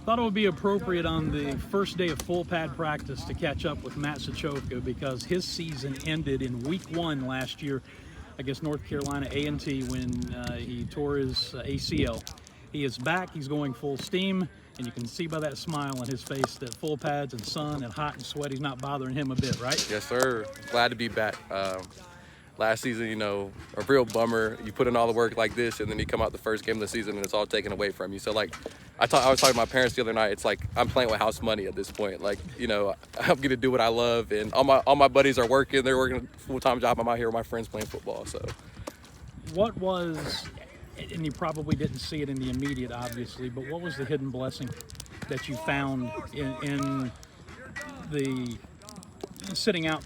Thought it would be appropriate on the first day of full pad practice to catch up with Matt Sochovka because his season ended in week 1 last year against North Carolina A&T when he tore his ACL. He is back, he's going full steam, and you can see by that smile on his face that full pads and sun and hot and sweaty's not bothering him a bit, right? Yes, sir. Glad to be back. Last season, a real bummer. You put in all the work like this, and then you come out the first game of the season, and it's all taken away from you. So, I was talking to my parents the other night. It's like I'm playing with house money at this point. I'm gonna do what I love, and all my buddies are working. They're working a full-time job. I'm out here with my friends playing football. So, what was, and you probably didn't see it in the immediate, obviously, but what was the hidden blessing that you found in the sitting out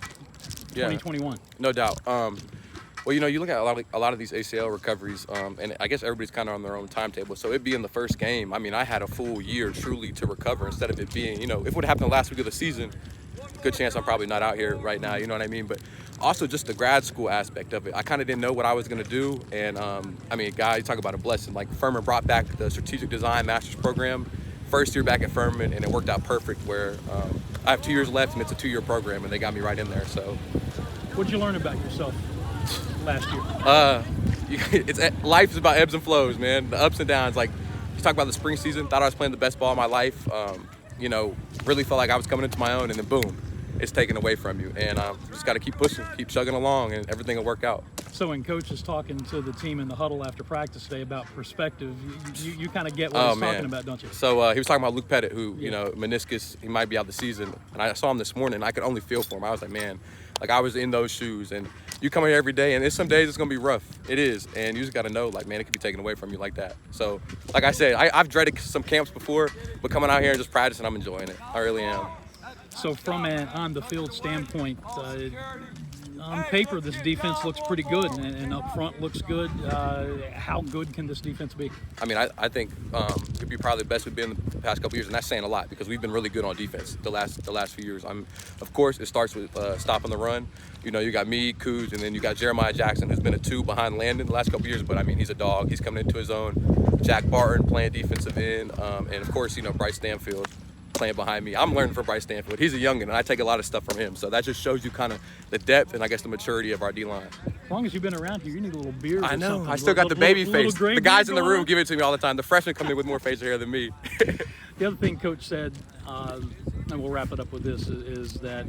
2021? No doubt. Well, you look at a lot of these ACL recoveries, and I guess everybody's kind of on their own timetable. So it being the first game, I had a full year truly to recover instead of it being, if it would have happened the last week of the season, good chance I'm probably not out here right now, you know what I mean? But also just the grad school aspect of it. I kind of didn't know what I was going to do. And, guys, talk about a blessing. Like Furman brought back the strategic design master's program, first year back at Furman, and it worked out perfect where I have 2 years left, and it's a 2-year program, and they got me right in there. So, what'd you learn about yourself last year? Life is about ebbs and flows, man. The ups and downs. Like you talk about the spring season, thought I was playing the best ball of my life. Really felt like I was coming into my own, and then boom, it's taken away from you. And just got to keep pushing, keep chugging along, and everything will work out. So when Coach is talking to the team in the huddle after practice today about perspective, you kind of get what he's talking about, don't you? So he was talking about Luke Pettit, who, meniscus, he might be out the season. And I saw him this morning, and I could only feel for him. I was like, man, I was in those shoes. And you come here every day, and some days it's going to be rough. It is. And you just got to know, man, it could be taken away from you like that. So, like I said, I've dreaded some camps before, but coming out here and just practicing, I'm enjoying it. I really am. So from an on-the-field standpoint, on paper, this defense looks pretty good, and up front looks good. How good can this defense be? I think it could be probably the best we've been in the past couple years, and that's saying a lot because we've been really good on defense the last few years. Of course, it starts with stopping the run. You got me, Kuz, and then you got Jeremiah Jackson, who's been a 2 behind Landon the last couple years, but he's a dog. He's coming into his own. Jack Barton playing defensive end, and of course, Bryce Stanfield playing behind me. I'm learning from Bryce Stanfield. He's a youngin', and I take a lot of stuff from him. So that just shows you kind of the depth and I guess the maturity of our D-line. As long as you've been around here, you need a little beard or I know. something. I still got the baby face. The guys in the room on. give it to me all the time. The freshmen come in with more facial hair than me. The other thing Coach said, and we'll wrap it up with this, is that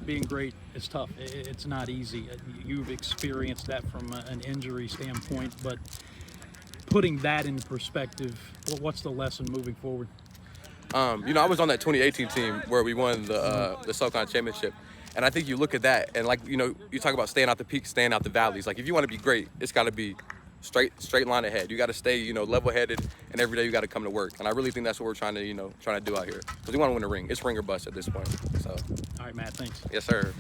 being great is tough. It's not easy. You've experienced that from an injury standpoint, but putting that in perspective, what's the lesson moving forward? I was on that 2018 team where we won the SoCon championship. And I think you look at that and you talk about staying out the peaks, staying out the valleys. Like if you want to be great, it's got to be straight line ahead. You got to stay, level-headed, and every day you got to come to work. And I really think that's what we're trying to do out here because we want to win a ring. It's ring or bust at this point. So. All right, Matt, thanks. Yes, sir.